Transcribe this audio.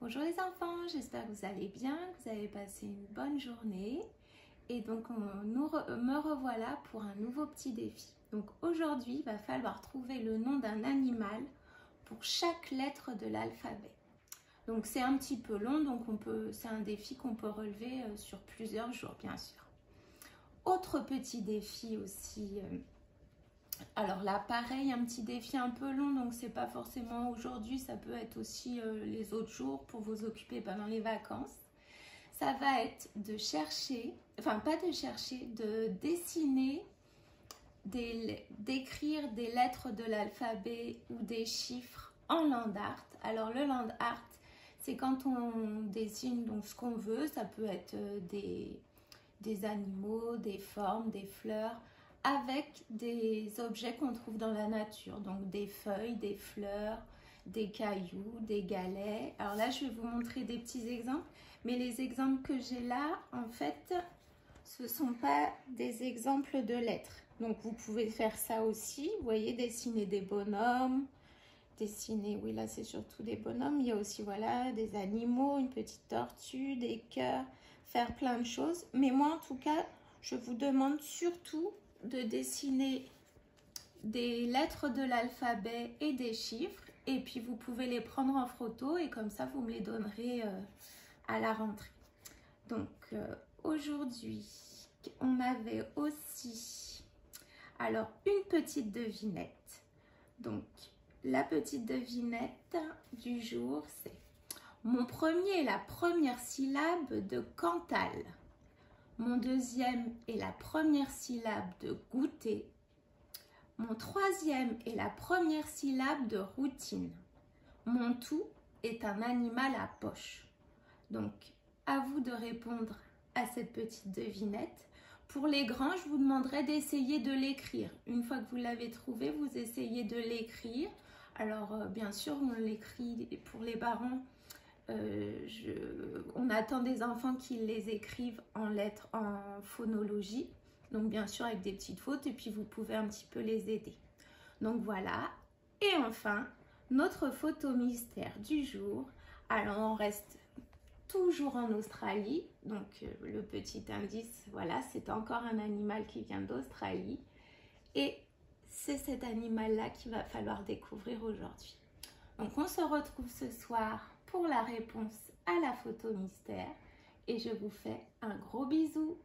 Bonjour les enfants, j'espère que vous allez bien, que vous avez passé une bonne journée. Et donc me revoilà pour un nouveau petit défi. Donc aujourd'hui, il va falloir trouver le nom d'un animal pour chaque lettre de l'alphabet. Donc c'est un petit peu long, donc c'est un défi qu'on peut relever sur plusieurs jours bien sûr. Autre petit défi aussi, alors là pareil, un petit défi un peu long, donc c'est pas forcément aujourd'hui, ça peut être aussi les autres jours pour vous occuper pendant les vacances. Ça va être de chercher, enfin pas de chercher, de dessiner, d'écrire des lettres de l'alphabet ou des chiffres en land art. Alors le land art, c'est quand on dessine donc ce qu'on veut, ça peut être des animaux, des formes, des fleurs, avec des objets qu'on trouve dans la nature, donc des feuilles, des fleurs, des cailloux, des galets. Alors là, je vais vous montrer des petits exemples, mais les exemples que j'ai là, en fait, ce ne sont pas des exemples de lettres. Donc vous pouvez faire ça aussi, vous voyez, dessiner des bonhommes, dessiner, oui là c'est surtout des bonhommes, il y a aussi voilà des animaux, une petite tortue, des cœurs, faire plein de choses. Mais moi en tout cas, je vous demande surtout de dessiner des lettres de l'alphabet et des chiffres, et puis vous pouvez les prendre en photo et comme ça vous me les donnerez à la rentrée. Donc aujourd'hui on avait aussi alors une petite devinette. Donc la petite devinette du jour, c'est mon premier est la première syllabe de Cantal. Mon deuxième est la première syllabe de goûter. Mon troisième est la première syllabe de routine. Mon tout est un animal à poche. Donc, à vous de répondre à cette petite devinette. Pour les grands, je vous demanderai d'essayer de l'écrire. Une fois que vous l'avez trouvé, vous essayez de l'écrire. Alors, bien sûr, on l'écrit pour les parents. On attend des enfants qui les écrivent en lettres, en phonologie. Donc, bien sûr, avec des petites fautes. Et puis, vous pouvez un petit peu les aider. Donc, voilà. Et enfin, notre photo mystère du jour. Alors, on reste toujours en Australie, donc le petit indice, voilà, c'est encore un animal qui vient d'Australie et c'est cet animal-là qu'il va falloir découvrir aujourd'hui. Donc on se retrouve ce soir pour la réponse à la photo mystère et je vous fais un gros bisou.